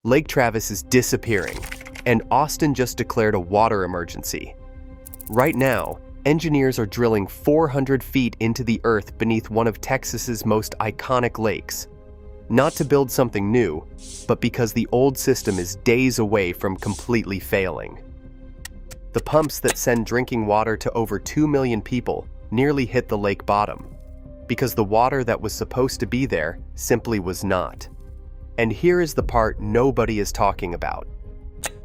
Lake Travis is disappearing, and Austin just declared a water emergency. Right now, engineers are drilling 400 feet into the earth beneath one of Texas's most iconic lakes. Not to build something new, but because the old system is days away from completely failing. The pumps that send drinking water to over 2 million people nearly hit the lake bottom, because the water that was supposed to be there simply was not. And here is the part nobody is talking about.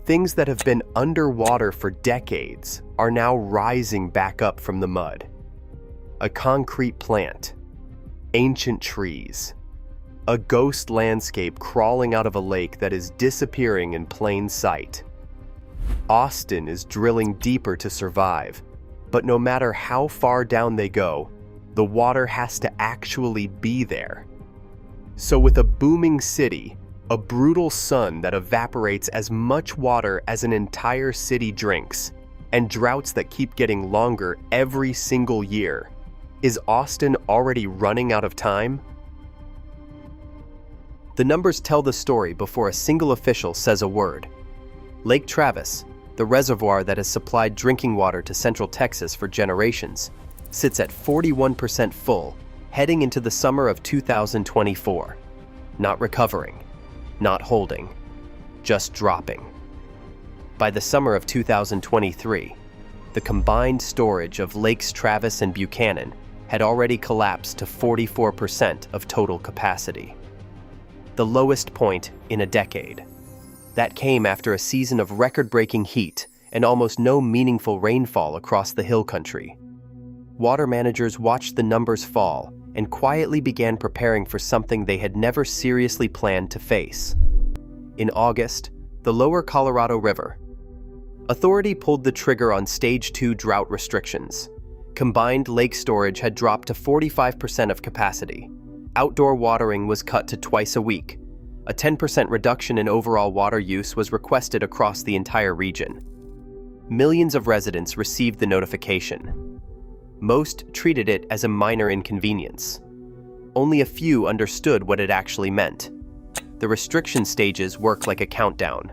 Things that have been underwater for decades are now rising back up from the mud. A concrete plant, ancient trees, a ghost landscape crawling out of a lake that is disappearing in plain sight. Austin is drilling deeper to survive, but no matter how far down they go, the water has to actually be there. So with a booming city, a brutal sun that evaporates as much water as an entire city drinks, and droughts that keep getting longer every single year, is Austin already running out of time? The numbers tell the story before a single official says a word. Lake Travis, the reservoir that has supplied drinking water to Central Texas for generations, sits at 41% full, heading into the summer of 2024. Not recovering, not holding, just dropping. By the summer of 2023, the combined storage of Lakes Travis and Buchanan had already collapsed to 44% of total capacity. The lowest point in a decade. That came after a season of record-breaking heat and almost no meaningful rainfall across the hill country. Water managers watched the numbers fall and quietly began preparing for something they had never seriously planned to face. In August, the lower Colorado River Authority pulled the trigger on Stage 2 drought restrictions. Combined lake storage had dropped to 45% of capacity. Outdoor watering was cut to twice a week. A 10% reduction in overall water use was requested across the entire region. Millions of residents received the notification. Most treated it as a minor inconvenience. Only a few understood what it actually meant. The restriction stages work like a countdown.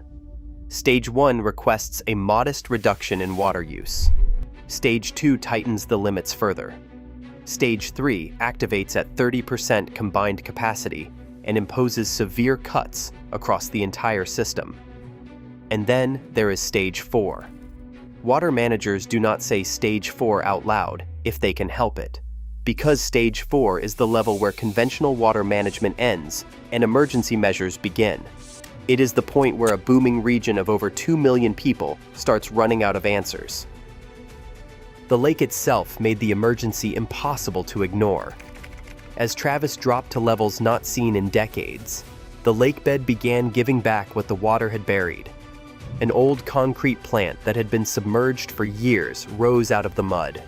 Stage 1 requests a modest reduction in water use. Stage 2 tightens the limits further. Stage 3 activates at 30% combined capacity and imposes severe cuts across the entire system. And then there is Stage 4. Water managers do not say Stage 4 out loud if they can help it, because Stage 4 is the level where conventional water management ends and emergency measures begin. It is the point where a booming region of over 2 million people starts running out of answers. The lake itself made the emergency impossible to ignore. As Travis dropped to levels not seen in decades, the lake bed began giving back what the water had buried. An old concrete plant that had been submerged for years rose out of the mud.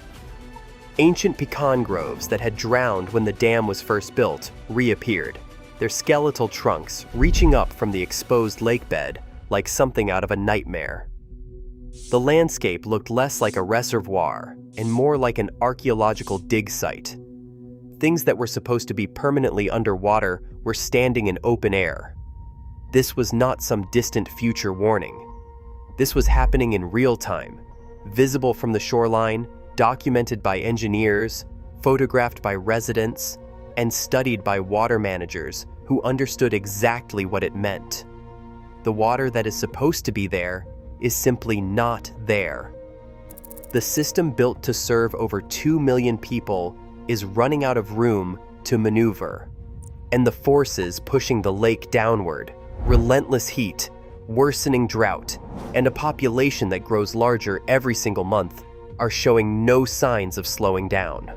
Ancient pecan groves that had drowned when the dam was first built reappeared, their skeletal trunks reaching up from the exposed lake bed like something out of a nightmare. The landscape looked less like a reservoir and more like an archaeological dig site. Things that were supposed to be permanently underwater were standing in open air. This was not some distant future warning. This was happening in real time, visible from the shoreline, documented by engineers, photographed by residents, and studied by water managers who understood exactly what it meant. The water that is supposed to be there is simply not there. The system built to serve over 2 million people is running out of room to maneuver, and the forces pushing the lake downward, relentless heat, worsening drought, and a population that grows larger every single month, are showing no signs of slowing down.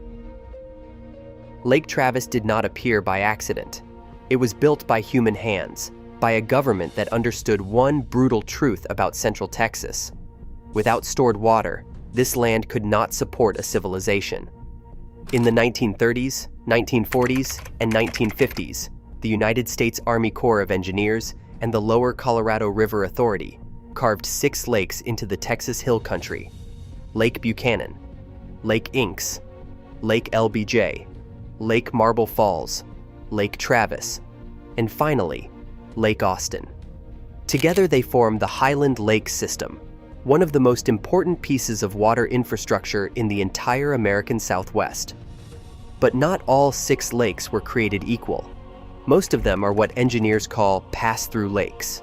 Lake Travis did not appear by accident. It was built by human hands, by a government that understood one brutal truth about Central Texas. Without stored water, this land could not support a civilization. In the 1930s, 1940s, and 1950s, the United States Army Corps of Engineers and the Lower Colorado River Authority carved 6 lakes into the Texas Hill Country: Lake Buchanan, Lake Inks, Lake LBJ, Lake Marble Falls, Lake Travis, and finally, Lake Austin. Together they form the Highland Lake System, one of the most important pieces of water infrastructure in the entire American Southwest. But not all 6 lakes were created equal. Most of them are what engineers call pass-through lakes.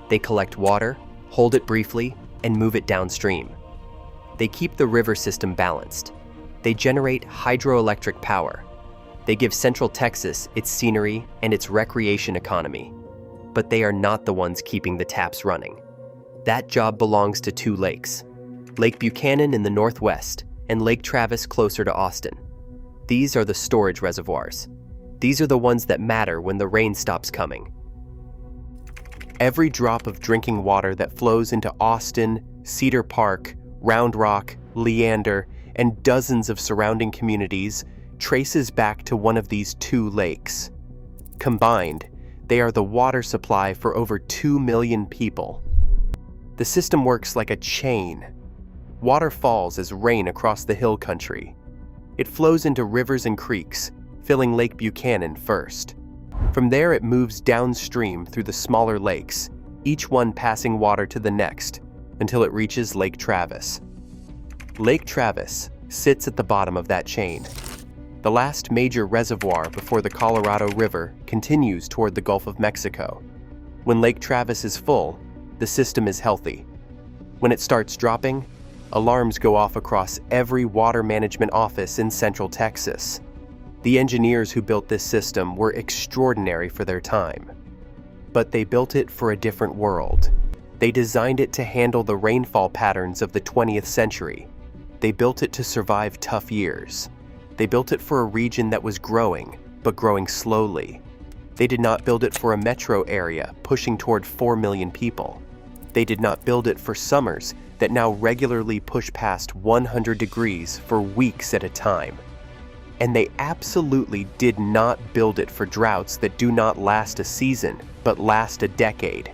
They collect water, hold it briefly, and move it downstream. They keep the river system balanced. They generate hydroelectric power. They give Central Texas its scenery and its recreation economy. But they are not the ones keeping the taps running. That job belongs to 2 lakes, Lake Buchanan in the northwest and Lake Travis closer to Austin. These are the storage reservoirs. These are the ones that matter when the rain stops coming. Every drop of drinking water that flows into Austin, Cedar Park, Round Rock, Leander, and dozens of surrounding communities traces back to one of these 2 lakes. Combined, they are the water supply for over 2 million people. The system works like a chain. Water falls as rain across the hill country. It flows into rivers and creeks, filling Lake Buchanan first. From there it moves downstream through the smaller lakes, each one passing water to the next, until it reaches Lake Travis. Lake Travis sits at the bottom of that chain. The last major reservoir before the Colorado River continues toward the Gulf of Mexico. When Lake Travis is full, the system is healthy. When it starts dropping, alarms go off across every water management office in Central Texas. The engineers who built this system were extraordinary for their time. But they built it for a different world. They designed it to handle the rainfall patterns of the 20th century. They built it to survive tough years. They built it for a region that was growing, but growing slowly. They did not build it for a metro area pushing toward 4 million people. They did not build it for summers that now regularly push past 100 degrees for weeks at a time. And they absolutely did not build it for droughts that do not last a season, but last a decade.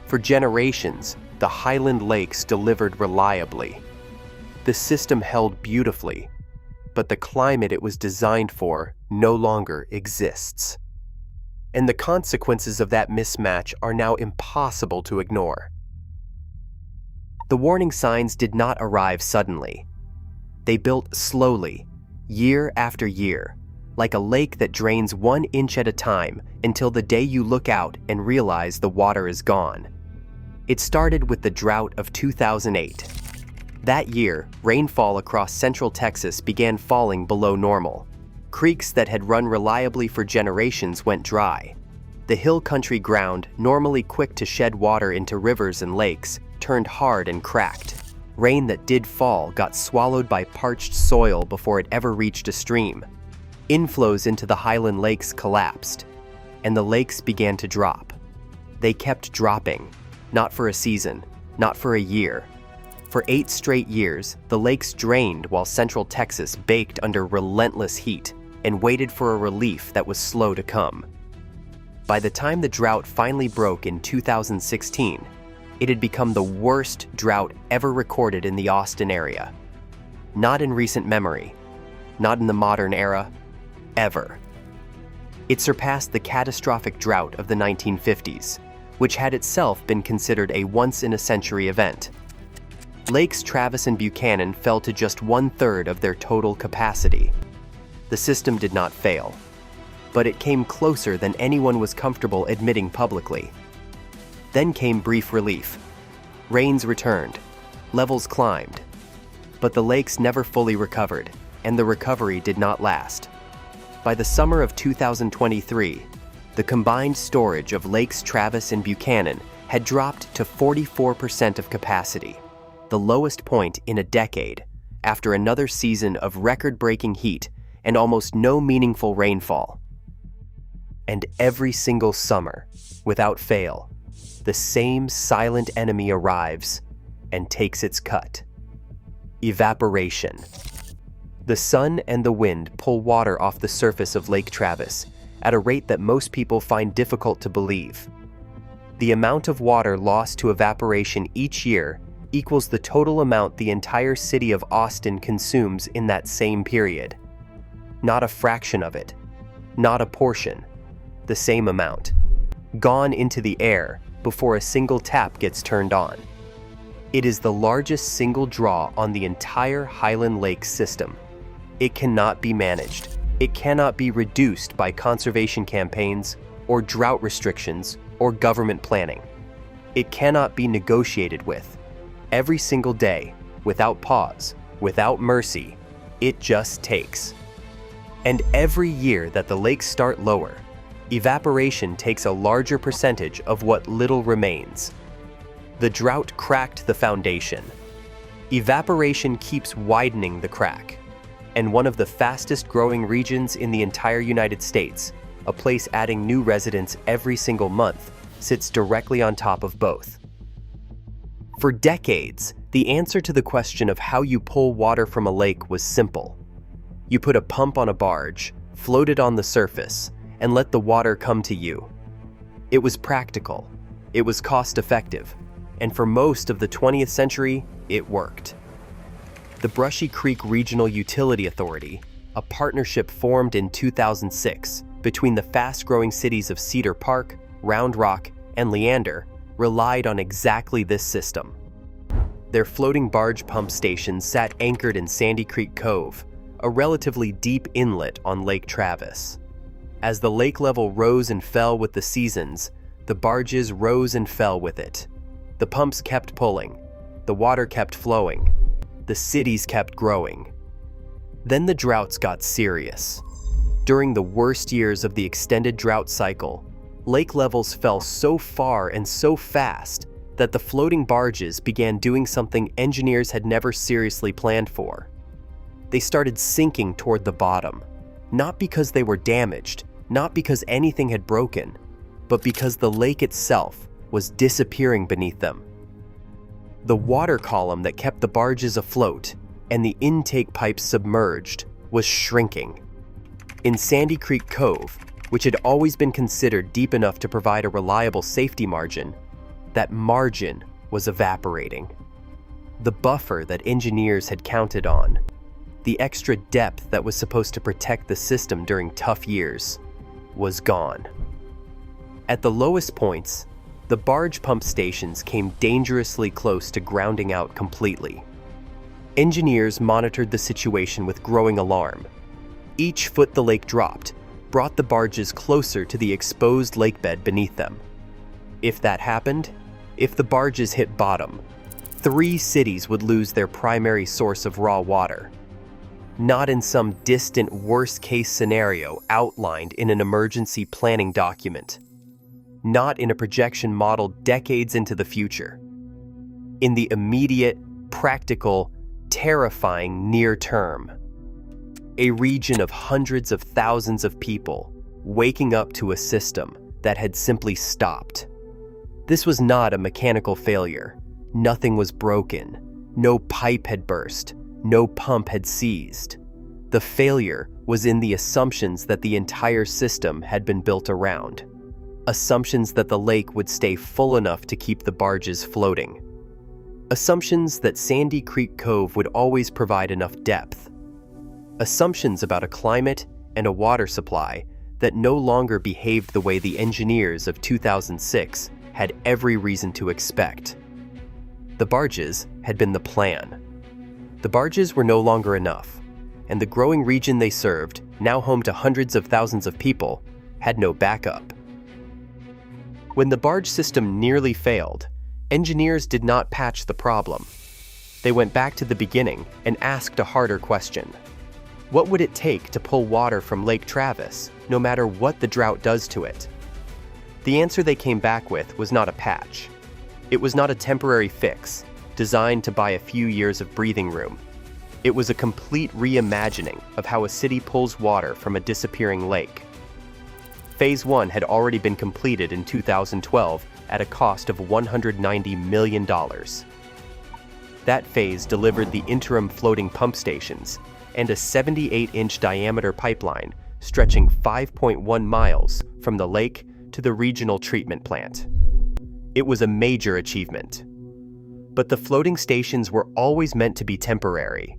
For generations, the Highland Lakes delivered reliably. The system held beautifully, but the climate it was designed for no longer exists. And the consequences of that mismatch are now impossible to ignore. The warning signs did not arrive suddenly. They built slowly, year after year, like a lake that drains 1 inch at a time until the day you look out and realize the water is gone. It started with the drought of 2008. That year, rainfall across Central Texas began falling below normal. Creeks that had run reliably for generations went dry. The hill country ground, normally quick to shed water into rivers and lakes, turned hard and cracked. Rain that did fall got swallowed by parched soil before it ever reached a stream. Inflows into the Highland Lakes collapsed, and the lakes began to drop. They kept dropping, not for a season, not for a year. For 8 straight years, the lakes drained while Central Texas baked under relentless heat and waited for a relief that was slow to come. By the time the drought finally broke in 2016, it had become the worst drought ever recorded in the Austin area. Not in recent memory, not in the modern era, ever. It surpassed the catastrophic drought of the 1950s, which had itself been considered a once-in-a-century event. Lakes Travis and Buchanan fell to just 1/3 of their total capacity. The system did not fail, but it came closer than anyone was comfortable admitting publicly. Then came brief relief. Rains returned, levels climbed, but the lakes never fully recovered, and the recovery did not last. By the summer of 2023, the combined storage of Lakes Travis and Buchanan had dropped to 44% of capacity, the lowest point in a decade, after another season of record-breaking heat and almost no meaningful rainfall. And every single summer, without fail, the same silent enemy arrives and takes its cut. Evaporation. The sun and the wind pull water off the surface of Lake Travis at a rate that most people find difficult to believe. The amount of water lost to evaporation each year equals the total amount the entire city of Austin consumes in that same period. Not a fraction of it, not a portion, the same amount. Gone into the air, before a single tap gets turned on. It is the largest single draw on the entire Highland Lake system. It cannot be managed. It cannot be reduced by conservation campaigns or drought restrictions or government planning. It cannot be negotiated with. Every single day, without pause, without mercy, it just takes. And every year that the lakes start lower, evaporation takes a larger percentage of what little remains. The drought cracked the foundation. Evaporation keeps widening the crack. And one of the fastest growing regions in the entire United States, a place adding new residents every single month, sits directly on top of both. For decades, the answer to the question of how you pull water from a lake was simple. You put a pump on a barge, float it on the surface, and let the water come to you. It was practical, it was cost-effective, and for most of the 20th century, it worked. The Brushy Creek Regional Utility Authority, a partnership formed in 2006 between the fast-growing cities of Cedar Park, Round Rock, and Leander, relied on exactly this system. Their floating barge pump station sat anchored in Sandy Creek Cove, a relatively deep inlet on Lake Travis. As the lake level rose and fell with the seasons, the barges rose and fell with it. The pumps kept pulling, the water kept flowing, the cities kept growing. Then the droughts got serious. During the worst years of the extended drought cycle, lake levels fell so far and so fast that the floating barges began doing something engineers had never seriously planned for. They started sinking toward the bottom, not because they were damaged, not because anything had broken, but because the lake itself was disappearing beneath them. The water column that kept the barges afloat and the intake pipes submerged was shrinking. In Sandy Creek Cove, which had always been considered deep enough to provide a reliable safety margin, that margin was evaporating. The buffer that engineers had counted on, the extra depth that was supposed to protect the system during tough years, was gone. At the lowest points, the barge pump stations came dangerously close to grounding out completely. Engineers monitored the situation with growing alarm. Each foot the lake dropped brought the barges closer to the exposed lakebed beneath them. If that happened, if the barges hit bottom, 3 cities would lose their primary source of raw water. Not in some distant worst-case scenario outlined in an emergency planning document. Not in a projection modeled decades into the future. In the immediate, practical, terrifying near term. A region of hundreds of thousands of people waking up to a system that had simply stopped. This was not a mechanical failure. Nothing was broken. No pipe had burst. No pump had seized. The failure was in the assumptions that the entire system had been built around. Assumptions that the lake would stay full enough to keep the barges floating. Assumptions that Sandy Creek Cove would always provide enough depth. Assumptions about a climate and a water supply that no longer behaved the way the engineers of 2006 had every reason to expect. The barges had been the plan. The barges were no longer enough, and the growing region they served, now home to hundreds of thousands of people, had no backup. When the barge system nearly failed, engineers did not patch the problem. They went back to the beginning and asked a harder question. What would it take to pull water from Lake Travis, no matter what the drought does to it? The answer they came back with was not a patch. It was not a temporary fix, designed to buy a few years of breathing room. It was a complete reimagining of how a city pulls water from a disappearing lake. Phase 1 had already been completed in 2012 at a cost of $190 million. That phase delivered the interim floating pump stations and a 78-inch diameter pipeline stretching 5.1 miles from the lake to the regional treatment plant. It was a major achievement. But the floating stations were always meant to be temporary.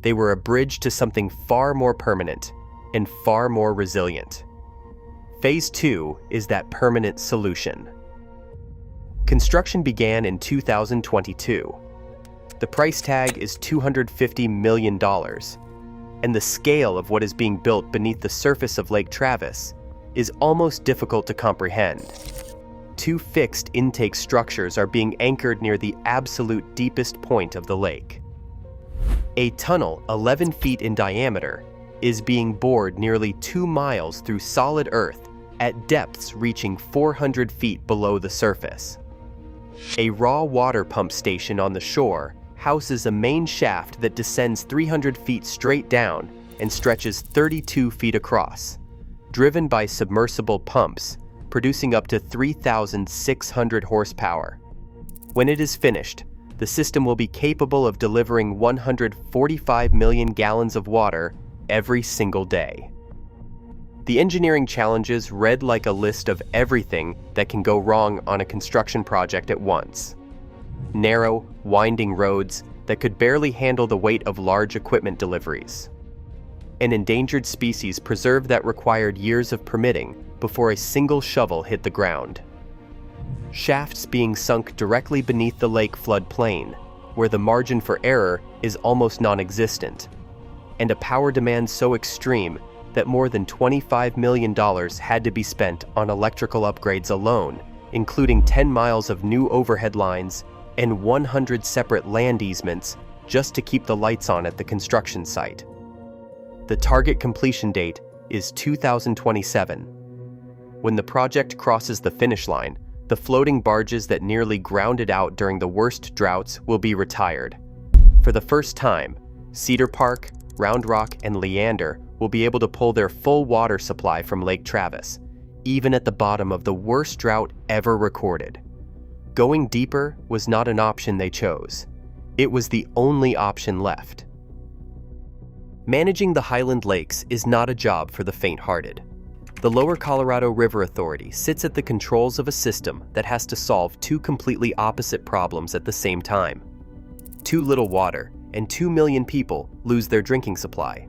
They were a bridge to something far more permanent and far more resilient. Phase 2 is that permanent solution. Construction began in 2022. The price tag is $250 million, and the scale of what is being built beneath the surface of Lake Travis is almost difficult to comprehend. 2 fixed intake structures are being anchored near the absolute deepest point of the lake. A tunnel 11 feet in diameter is being bored nearly 2 miles through solid earth at depths reaching 400 feet below the surface. A raw water pump station on the shore houses a main shaft that descends 300 feet straight down and stretches 32 feet across, driven by submersible pumps, producing up to 3,600 horsepower. When it is finished, the system will be capable of delivering 145 million gallons of water every single day. The engineering challenges read like a list of everything that can go wrong on a construction project at once. Narrow, winding roads that could barely handle the weight of large equipment deliveries. An endangered species preserved that required years of permitting before a single shovel hit the ground. Shafts being sunk directly beneath the lake floodplain, where the margin for error is almost non-existent, and a power demand so extreme that more than $25 million had to be spent on electrical upgrades alone, including 10 miles of new overhead lines and 100 separate land easements just to keep the lights on at the construction site. The target completion date is 2027. When the project crosses the finish line, the floating barges that nearly ground it out during the worst droughts will be retired. For the first time, Cedar Park, Round Rock, and Leander will be able to pull their full water supply from Lake Travis, even at the bottom of the worst drought ever recorded. Going deeper was not an option they chose. It was the only option left. Managing the Highland Lakes is not a job for the faint-hearted. The Lower Colorado River Authority sits at the controls of a system that has to solve 2 completely opposite problems at the same time. Too little water, and 2 million people lose their drinking supply.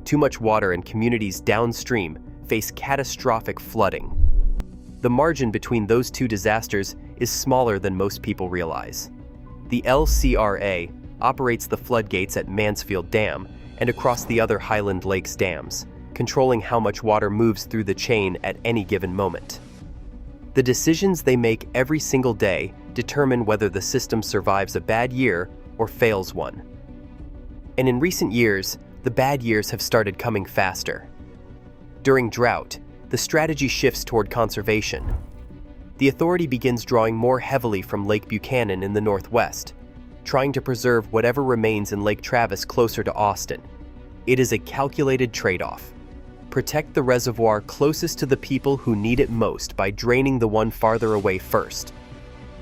Too much water and communities downstream face catastrophic flooding. The margin between those 2 disasters is smaller than most people realize. The LCRA operates the floodgates at Mansfield Dam and across the other Highland Lakes dams, controlling how much water moves through the chain at any given moment. The decisions they make every single day determine whether the system survives a bad year or fails one. And in recent years, the bad years have started coming faster. During drought, the strategy shifts toward conservation. The authority begins drawing more heavily from Lake Buchanan in the northwest, trying to preserve whatever remains in Lake Travis closer to Austin. It is a calculated trade-off. Protect the reservoir closest to the people who need it most by draining the one farther away first.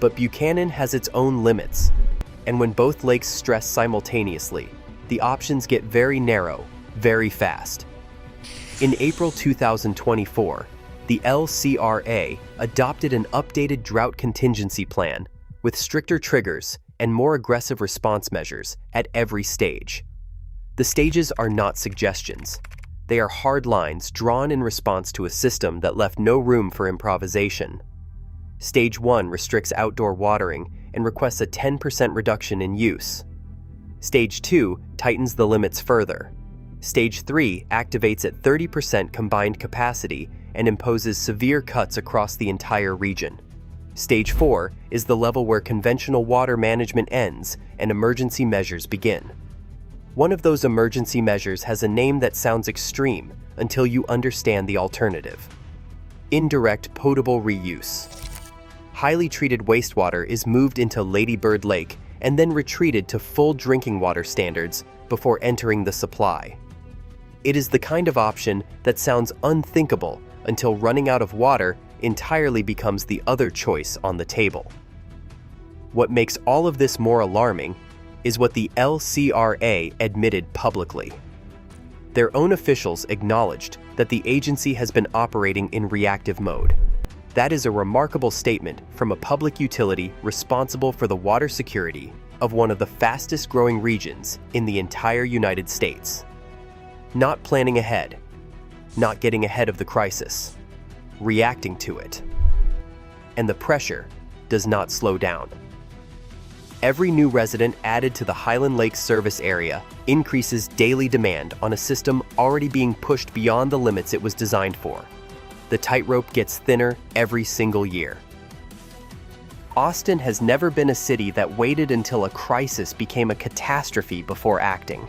But Buchanan has its own limits, and when both lakes stress simultaneously, the options get very narrow, very fast. In April 2024, the LCRA adopted an updated drought contingency plan with stricter triggers and more aggressive response measures at every stage. The stages are not suggestions. They are hard lines drawn in response to a system that left no room for improvisation. Stage 1 restricts outdoor watering and requests a 10% reduction in use. Stage 2 tightens the limits further. Stage 3 activates at 30% combined capacity and imposes severe cuts across the entire region. Stage 4 is the level where conventional water management ends and emergency measures begin. One of those emergency measures has a name that sounds extreme until you understand the alternative. Indirect potable reuse. Highly treated wastewater is moved into Lady Bird Lake and then retreated to full drinking water standards before entering the supply. It is the kind of option that sounds unthinkable until running out of water entirely becomes the other choice on the table. What makes all of this more alarming is what the LCRA admitted publicly. Their own officials acknowledged that the agency has been operating in reactive mode. That is a remarkable statement from a public utility responsible for the water security of one of the fastest growing regions in the entire United States. Not planning ahead, not getting ahead of the crisis, reacting to it. And the pressure does not slow down. Every new resident added to the Highland Lake service area increases daily demand on a system already being pushed beyond the limits it was designed for. The tightrope gets thinner every single year. Austin has never been a city that waited until a crisis became a catastrophe before acting.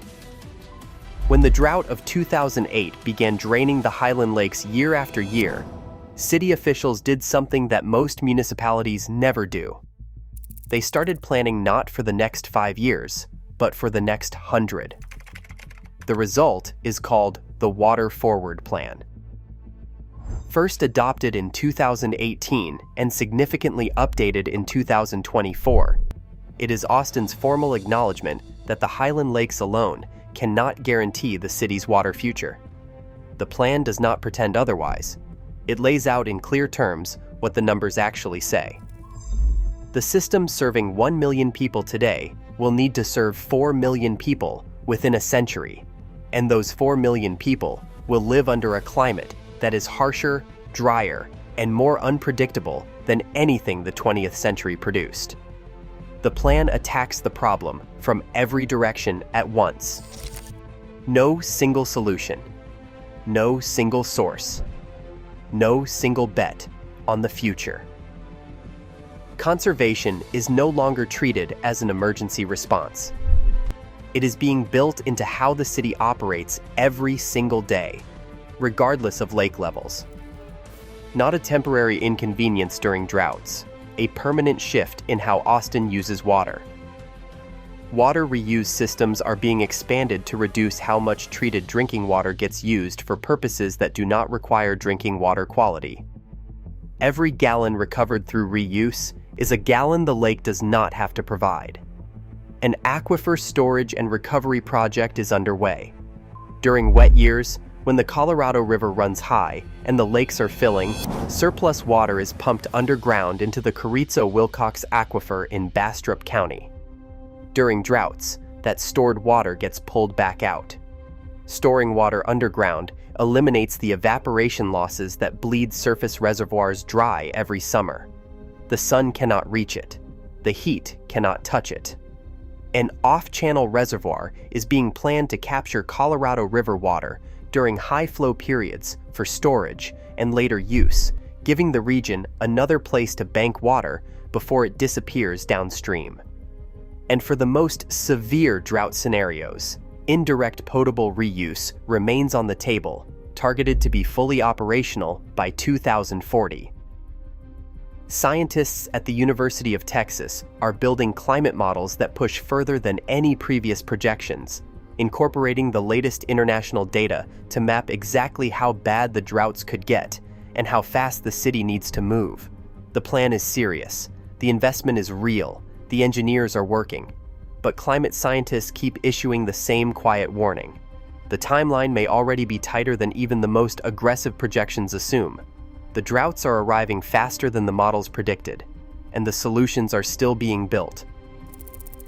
When the drought of 2008 began draining the Highland Lakes year after year, city officials did something that most municipalities never do. They started planning not for the next 5 years, but for the next 100. The result is called the Water Forward Plan. First adopted in 2018 and significantly updated in 2024, it is Austin's formal acknowledgement that the Highland Lakes alone cannot guarantee the city's water future. The plan does not pretend otherwise. It lays out in clear terms what the numbers actually say. The system serving 1 million people today will need to serve 4 million people within a century, and those 4 million people will live under a climate that is harsher, drier, and more unpredictable than anything the 20th century produced. The plan attacks the problem from every direction at once. No single solution, no single source, no single bet on the future. Conservation is no longer treated as an emergency response. It is being built into how the city operates every single day, regardless of lake levels. Not a temporary inconvenience during droughts, a permanent shift in how Austin uses water. Water reuse systems are being expanded to reduce how much treated drinking water gets used for purposes that do not require drinking water quality. Every gallon recovered through reuse is a gallon the lake does not have to provide. An aquifer storage and recovery project is underway. During wet years, when the Colorado River runs high and the lakes are filling, surplus water is pumped underground into the Carrizo-Wilcox Aquifer in Bastrop County. During droughts, that stored water gets pulled back out. Storing water underground eliminates the evaporation losses that bleed surface reservoirs dry every summer. The sun cannot reach it. The heat cannot touch it. An off-channel reservoir is being planned to capture Colorado River water during high-flow periods for storage and later use, giving the region another place to bank water before it disappears downstream. And for the most severe drought scenarios, indirect potable reuse remains on the table, targeted to be fully operational by 2040. Scientists at the University of Texas are building climate models that push further than any previous projections, incorporating the latest international data to map exactly how bad the droughts could get and how fast the city needs to move. The plan is serious, the investment is real, the engineers are working, but climate scientists keep issuing the same quiet warning. The timeline may already be tighter than even the most aggressive projections assume. The droughts are arriving faster than the models predicted, and the solutions are still being built.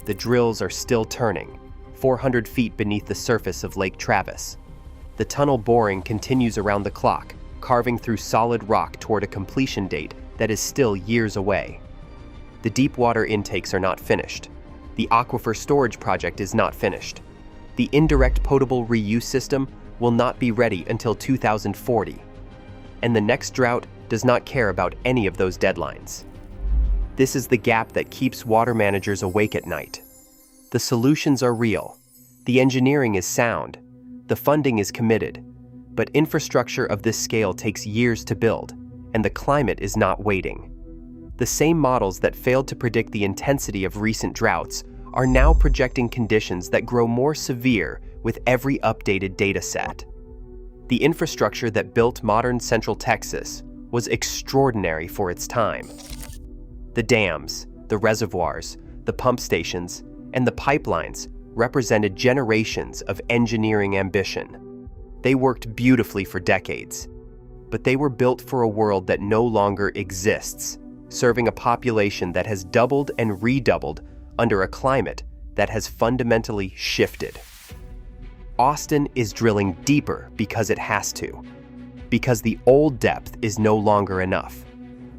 The drills are still turning, 400 feet beneath the surface of Lake Travis. The tunnel boring continues around the clock, carving through solid rock toward a completion date that is still years away. The deep water intakes are not finished. The aquifer storage project is not finished. The indirect potable reuse system will not be ready until 2040. And the next drought does not care about any of those deadlines. This is the gap that keeps water managers awake at night. The solutions are real. The engineering is sound. The funding is committed. But infrastructure of this scale takes years to build, and the climate is not waiting. The same models that failed to predict the intensity of recent droughts are now projecting conditions that grow more severe with every updated data set. The infrastructure that built modern Central Texas was extraordinary for its time. The dams, the reservoirs, the pump stations, and the pipelines represented generations of engineering ambition. They worked beautifully for decades, but they were built for a world that no longer exists, serving a population that has doubled and redoubled under a climate that has fundamentally shifted. Austin is drilling deeper because it has to, because the old depth is no longer enough,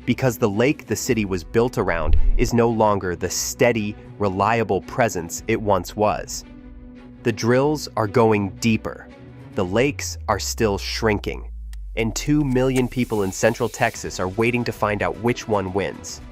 because the lake the city was built around is no longer the steady, reliable presence it once was. The drills are going deeper. The lakes are still shrinking. And 2 million people in Central Texas are waiting to find out which one wins.